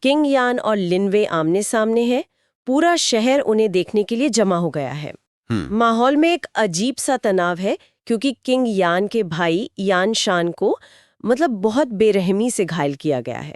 King यान और लिनवे आमने सामने है। पूरा शहर उन्हें देखने के लिए जमा हो गया है। माहौल में एक अजीब सा तनाव है क्योंकि किंग यान के भाई यान शान को बहुत बेरहमी से घायल किया गया है।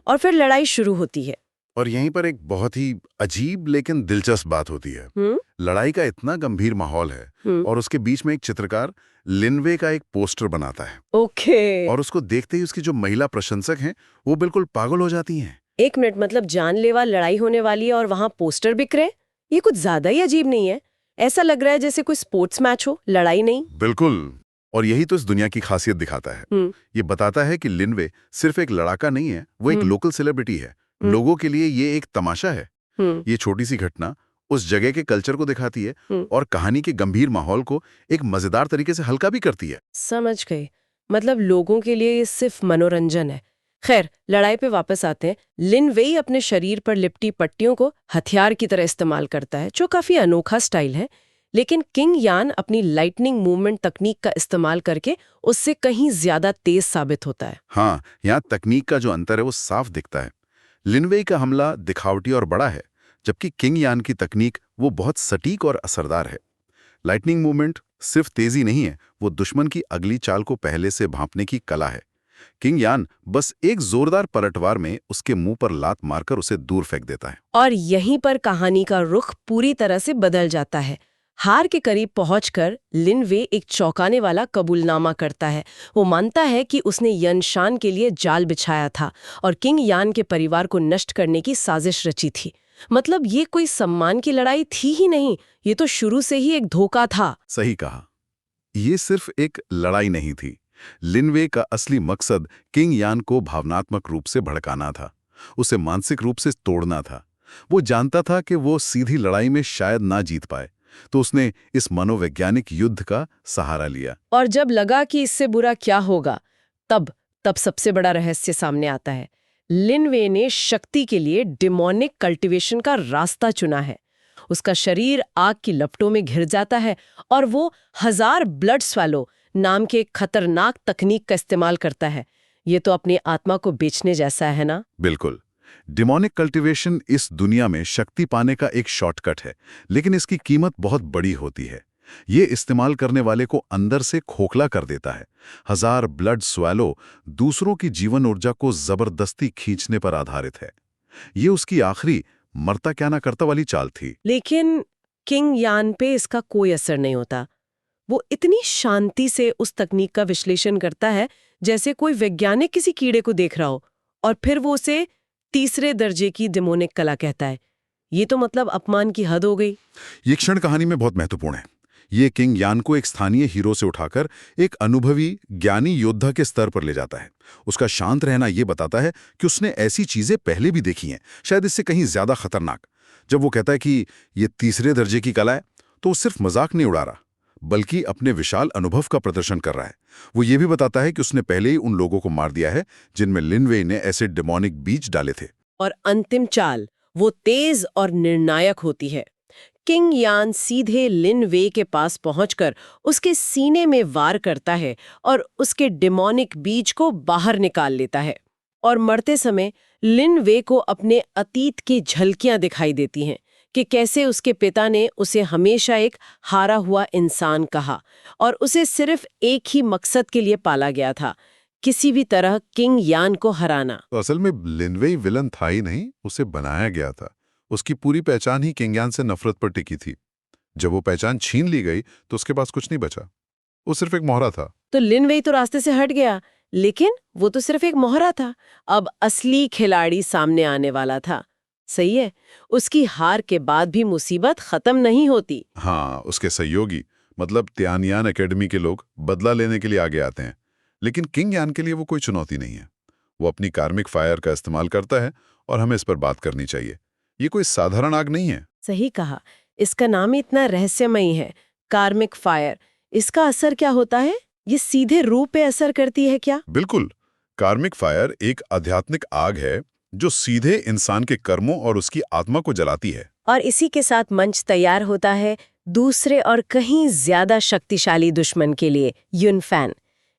और फिर लड़ाई शुरू होती है। और यहीं पर एक बहुत ही अजीब लेकिन दिलचस्प बात होती है। लड़ाई का इतना गंभीर माहौल है और उसके बीच में एक चित्रकार लिनवे का एक पोस्टर बनाता है। ओके। और उसको देखते ही उसकी जो महिला प्रशंसक हैं वो बिल्कुल पागल हो जाती हैं। एक मिनट, जानलेवा लड़ाई होने वाली है और वहां पोस्टर बिक रहे? ये कुछ ज्यादा ही अजीब नहीं है? ऐसा लग रहा है जैसे कोई स्पोर्ट्स मैच हो, लड़ाई नहीं। बिल्कुल। और यही तो इस दुनिया की खासियत दिखाता है। ये बताता है कि लिनवे सिर्फ एक लड़ाका नहीं है, वो एक लोकल सेलिब्रिटी है। लोगों के लिए ये एक तमाशा है। ये छोटी सी घटना उस जगह के कल्चर को दिखाती है और कहानी के गंभीर माहौल को एक मजेदार तरीके से हल्का भी करती है। समझ गई। लोगों के लिए ये सिर्फ मनोरंजन है। खैर, लड़ाई पे वापस आते हैं। लिन वेई अपने शरीर पर लिपटी पट्टियों को हथियार की तरह इस्तेमाल करता है, जो काफी अनोखा स्टाइल है। लेकिन किंग यान अपनी लाइटनिंग मूवमेंट तकनीक का इस्तेमाल करके उससे कहीं ज्यादा तेज साबित होता है। हाँ, यहाँ तकनीक का जो अंतर है वो साफ दिखता है। लिन वेई का हमला दिखावटी और बड़ा है, जबकि किंग यान की तकनीक वो बहुत सटीक और असरदार है। लाइटनिंग मूवमेंट सिर्फ तेजी नहीं है, वो दुश्मन की अगली चाल को पहले से भांपने की कला है। किंग यान बस एक जोरदार पलटवार में उसके मुंह पर लात मारकर उसे दूर फेंक देता है। और यहीं पर कहानी का रुख पूरी तरह से बदल जाता है। हार के करीब पहुंचकर लिन वे एक चौंकाने वाला कबूलनामा करता है। वो मानता है कि उसने यनशान के लिए जाल बिछाया था और किंग यान के परिवार को नष्ट करने की साजिश रची थी। ये कोई सम्मान की लड़ाई थी ही नहीं, ये तो शुरू से ही एक धोखा था। सही कहा। ये सिर्फ एक लड़ाई नहीं थी। लिन वे का असली मकसद किंग यान को भावनात्मक रूप से भड़काना था, उसे मानसिक रूप से तोड़ना था। वो जानता था कि वो सीधी लड़ाई में शायद ना जीत पाए, तो उसने इस मनोवैज्ञानिक युद्ध का सहारा लिया। और जब लगा कि इससे बुरा क्या होगा, तब सबसे बड़ा रहस्य सामने आता है। लिन वे ने शक्ति के लिए डिमोनिक कल्टीवेशन का रास्ता चुना है। उसका शरीर आग की लपटों में घिर जाता है और वो 1000 ब्लड स्वैलो नाम के खतरनाक तकनीक का इस्तेमाल करता है। ये तो अपनी आत्मा को बेचने जैसा है ना? बिल्कुल। डिमोनिक कल्टीवेशन इस दुनिया में शक्ति पाने का एक शॉर्टकट है, लेकिन इसकी कीमत बहुत बड़ी होती है। ये इस्तेमाल करने वाले को अंदर से खोखला कर देता है। 1000 ब्लड स्वैलो दूसरों की जीवन ऊर्जा को जबरदस्ती खींचने पर आधारित है। ये उसकी आखिरी मरता क्या ना करता वाली चाल थी। लेकिन किंग यान पे इसका कोई असर नहीं होता। वो इतनी शांति से उस तकनीक का विश्लेषण करता है जैसे कोई वैज्ञानिक किसी कीड़े को देख रहा हो, और फिर वो उसे तीसरे दर्जे की डिमोनिक कला कहता है। ये तो अपमान की हद हो गई। ये क्षण कहानी में बहुत महत्वपूर्ण है। ये किंग यान को एक स्थानीय हीरो से उठाकर एक अनुभवी ज्ञानी योद्धा के स्तर पर ले जाता है। उसका शांत रहना ये बताता है कि उसने ऐसी चीजें पहले भी देखी हैं, शायद इससे कहीं ज्यादा खतरनाक। जब वो कहता है कि ये तीसरे दर्जे की कला है, तो वो सिर्फ मजाक नहीं उड़ा रहा, बल्कि अपने विशाल अनुभव का प्रदर्शन कर रहा है। वो ये भी बताता है कि उसने पहले ही उन लोगों को मार दिया है जिनमें लिन वे ने ऐसे डिमोनिक बीज डाले थे। और अंतिम चाल वो तेज और निर्णायक होती है। किंग यान सीधे लिन वे के पास पहुंचकर उसके सीने में वार करता है और उसके डिमोनिक बीज को बाहर निकाल लेता है। और मरते समय लिन वे को अपने अतीत की झलकियां दिखाई देती हैं कि कैसे उसके पिता ने उसे हमेशा एक हारा हुआ इंसान कहा और उसे सिर्फ एक ही मकसद के लिए पाला गया था, किसी भी तरह किंग यान को हराना। तो असल में लिन वे विलन था ही नहीं, उसे बनाया गया था। उसकी पूरी पहचान ही किंग यान से नफरत पर टिकी थी। जब वो पहचान छीन ली गई तो उसके पास कुछ नहीं बचा, वो सिर्फ एक मोहरा था। तो लिन वेई तो रास्ते से हट गया, लेकिन वो तो सिर्फ एक मोहरा था। अब असली खिलाड़ी सामने आने वाला था। सही है, उसकी हार के बाद भी मुसीबत खत्म नहीं होती। हाँ, उसके सहयोगी त्यानयान एकेडमी के लोग बदला लेने के लिए आगे आते हैं, लेकिन किंग यान के लिए वो कोई चुनौती नहीं है। वो अपनी कार्मिक फायर का इस्तेमाल करता है और हमें इस पर बात करनी चाहिए। ये कोई साधारण आग नहीं है। सही कहा, इसका नाम ही इतना रहस्यमयी है, कार्मिक फायर। इसका असर क्या होता है? ये सीधे रूह पे असर करती है क्या? बिल्कुल। कार्मिक फायर एक आध्यात्मिक आग है जो सीधे इंसान के कर्मों और उसकी आत्मा को जलाती है। और इसी के साथ मंच तैयार होता है दूसरे और कहीं ज्यादा शक्तिशाली दुश्मन के लिए, युनफैन।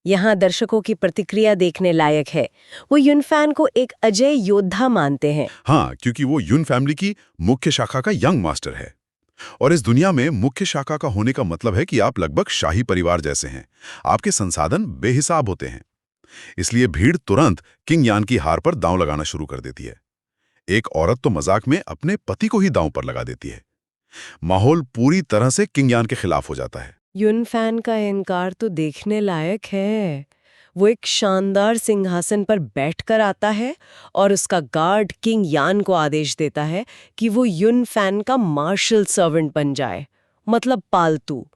यहाँ दर्शकों की प्रतिक्रिया देखने लायक है। वो युनफैन को एक अजय योद्धा मानते हैं। हाँ, क्योंकि वो युन फैमिली की मुख्य शाखा का यंग मास्टर है। और इस दुनिया में मुख्य शाखा का होने का मतलब है कि आप लगभग शाही परिवार जैसे हैं। आपके संसाधन बेहिसाब होते हैं। इसलिए भीड़ तुरंत किंग यान की हार पर दांव लगाना शुरू कर देती है। एक औरत तो मजाक में अपने पति को ही दांव पर लगा देती है। माहौल पूरी तरह से किंग यान के खिलाफ हो जाता है। युनफैन का अहंकार तो देखने लायक है। वो एक शानदार सिंहासन पर बैठकर आता है और उसका गार्ड किंग यान को आदेश देता है कि वो युनफैन का मार्शल सर्वेंट बन जाए, मतलब पालतू।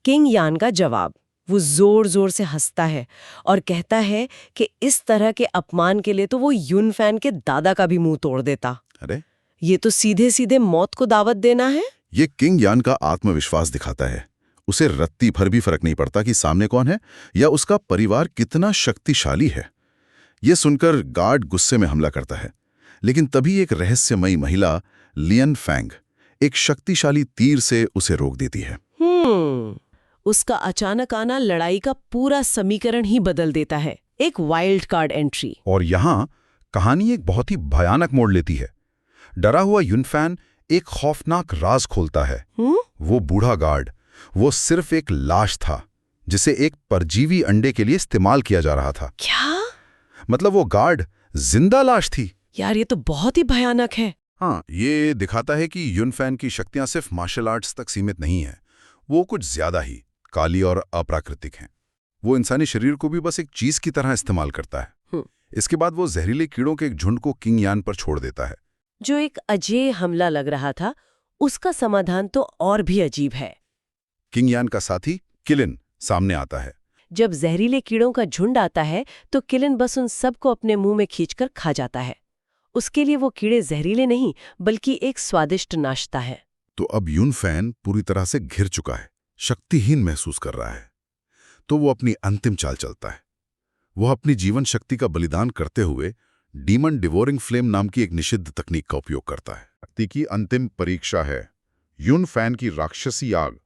किंग यान का जवाब, वो जोर जोर से हंसता है और कहता है कि इस तरह के अपमान के लिए तो वो युनफैन के दादा का भी मुंह तोड़ देता। अरे, ये तो सीधे सीधे मौत को दावत देना है। ये किंग यान का आत्मविश्वास दिखाता है। उसे रत्ती भर भी फर्क नहीं पड़ता कि सामने कौन है या उसका परिवार कितना शक्तिशाली है। ये सुनकर गार्ड गुस्से में हमला करता है, लेकिन तभी एक रहस्यमयी महिला लियन फैंग एक शक्तिशाली तीर से उसे रोक देती है। उसका अचानक आना लड़ाई का पूरा समीकरण ही बदल देता है। एक वाइल्ड कार्ड एंट्री। और यहाँ कहानी एक बहुत ही भयानक मोड़ लेती है। डरा हुआ युनफैन एक खौफनाक राज खोलता है। वो बूढ़ा गार्ड, वो सिर्फ एक लाश था जिसे एक परजीवी अंडे के लिए इस्तेमाल किया जा रहा था। क्या? मतलब वो गार्ड जिंदा लाश थी। यार, ये तो बहुत ही भयानक है। हाँ, ये दिखाता है कि युनफैन की शक्तियां सिर्फ मार्शल आर्ट्स तक सीमित नहीं है। वो कुछ ज्यादा ही काली और अप्राकृतिक हैं। वो इंसानी शरीर को भी बस एक चीज की तरह इस्तेमाल करता है। इसके बाद वो जहरीले कीड़ों के एक झुंड को किंग यान पर छोड़ देता है। जो एक अजय हमला लग रहा था, उसका समाधान तो और भी अजीब है। किंग यान का साथी किलिन सामने आता है। जब जहरीले कीड़ों का झुंड आता है तो किलिन बस उन सबको अपने मुंह में खींचकर खा जाता है। उसके लिए वो कीड़े जहरीले नहीं बल्कि एक स्वादिष्ट नाश्ता है। तो अब युनफैन पूरी तरह से घिर चुका है, शक्तिहीन महसूस कर रहा है। तो वो अपनी अंतिम चाल चलता है। वो अपनी जीवन शक्ति का बलिदान करते हुए डीमन डिवोरिंग फ्लेम नाम की एक निषिद्ध तकनीक का उपयोग करता है। शक्ति की अंतिम परीक्षा है युनफैन की राक्षसी आग।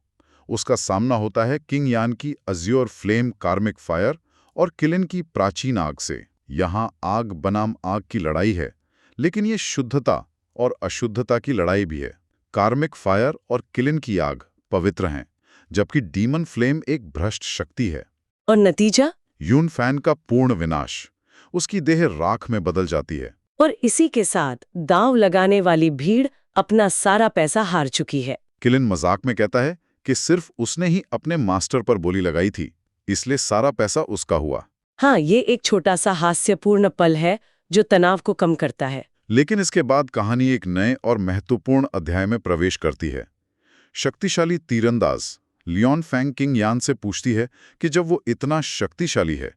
उसका सामना होता है किंग यान की अज्योर फ्लेम कार्मिक फायर और किलिन की प्राचीन आग से। यहाँ आग बनाम आग की लड़ाई है, लेकिन ये शुद्धता और अशुद्धता की लड़ाई भी है। कार्मिक फायर और किलिन की आग पवित्र हैं, जबकि डीमन फ्लेम एक भ्रष्ट शक्ति है। और नतीजा? युनफैन का पूर्ण विनाश। उसकी देह राख में बदल जाती है। और इसी के साथ दांव लगाने वाली भीड़ अपना सारा पैसा हार चुकी है। किलिन मजाक में कहता है कि सिर्फ उसने ही अपने मास्टर पर बोली लगाई थी, इसलिए सारा पैसा उसका हुआ। हाँ, ये एक छोटा सा हास्यपूर्ण पल है जो तनाव को कम करता है। लेकिन इसके बाद कहानी एक नए और महत्वपूर्ण अध्याय में प्रवेश करती है। शक्तिशाली तीरंदाज लियोन फैंग किंग यान से पूछती है कि जब वो इतना शक्तिशाली है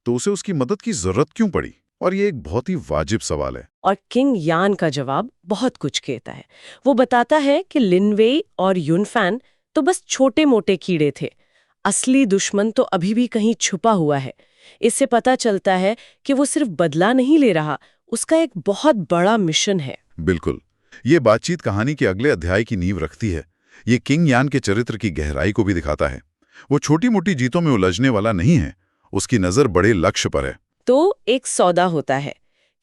तो उसे उसकी मदद की जरूरत क्यों पड़ी। और ये एक बहुत ही वाजिब सवाल है। और किंग यान का जवाब बहुत कुछ कहता है। वो बताता है कि लिनवेई और युनफैन तो बस छोटे मोटे कीड़े थे, असली दुश्मन तो अभी भी कहीं छुपा हुआ है। इससे पता चलता है कि वो सिर्फ बदला नहीं ले रहा, उसका एक बहुत बड़ा मिशन है। बिल्कुल, ये बातचीत कहानी के अगले अध्याय की नींव रखती है। ये किंग यान के चरित्र की गहराई को भी दिखाता है। वो छोटी मोटी जीतों में उलझने वाला नहीं है, उसकी नजर बड़े लक्ष्य पर है। तो एक सौदा होता है।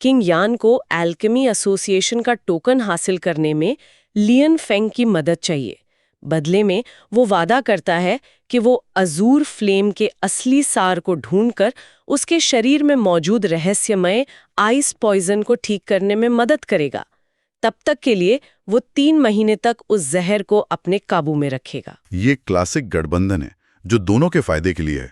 किंग यान को एल्केमी एसोसिएशन का टोकन हासिल करने में लियन फेंग की मदद चाहिए। बदले में वो वादा करता है कि वो अजूर फ्लेम के असली सार को ढूंढकर उसके शरीर में मौजूद रहस्यमय आइस पॉइजन को ठीक करने में मदद करेगा। तब तक के लिए वो 3 महीने तक उस जहर को अपने काबू में रखेगा। ये क्लासिक गठबंधन है जो दोनों के फायदे के लिए है।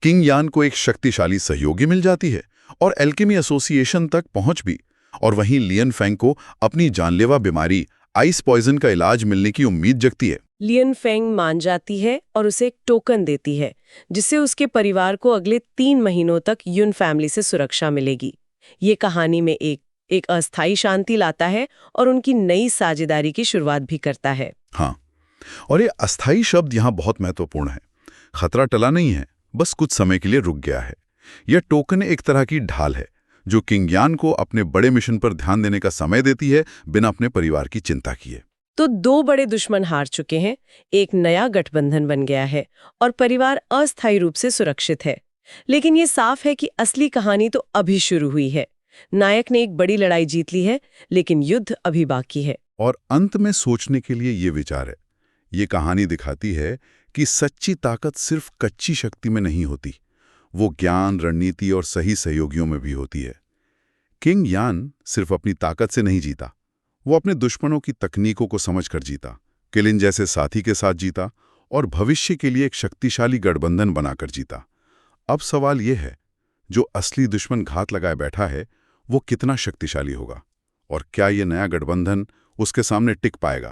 किंग यान को एक शक्तिशाली सहयोगी मिल जाती है और एल्केमी एसोसिएशन तक पहुंच भी, और वहीं लियन फेंग को अपनी जानलेवा बीमारी आइस पॉइजन का इलाज मिलने की उम्मीद जगती है। लियन फेंग मान जाती है और उसे एक टोकन देती है जिससे उसके परिवार को अगले 3 महीनों तक युन फैमिली से सुरक्षा मिलेगी। ये कहानी में एक अस्थायी शांति लाता है और उनकी नई साझेदारी की शुरुआत भी करता है। हाँ, और ये अस्थायी शब्द यहाँ बहुत महत्वपूर्ण है। खतरा टला नहीं है, बस कुछ समय के लिए रुक गया है। यह टोकन एक तरह की ढाल है जो किंग यान को अपने बड़े मिशन पर ध्यान देने का समय देती है, बिना अपने परिवार की चिंता किए। तो 2 बड़े दुश्मन हार चुके हैं, एक नया गठबंधन बन गया है और परिवार अस्थायी रूप से सुरक्षित है। लेकिन ये साफ है कि असली कहानी तो अभी शुरू हुई है। नायक ने एक बड़ी लड़ाई जीत ली है, लेकिन युद्ध अभी बाकी है। और अंत में सोचने के लिए ये विचार है। ये कहानी दिखाती है कि सच्ची ताकत सिर्फ कच्ची शक्ति में नहीं होती, वो ज्ञान, रणनीति और सही सहयोगियों में भी होती है। किंग यान सिर्फ अपनी ताकत से नहीं जीता, वो अपने दुश्मनों की तकनीकों को समझकर जीता, किलिन जैसे साथी के साथ जीता और भविष्य के लिए एक शक्तिशाली गठबंधन बनाकर जीता। अब सवाल यह है, जो असली दुश्मन घात लगाए बैठा है, वो कितना शक्तिशाली होगा और क्या ये नया गठबंधन उसके सामने टिक पाएगा?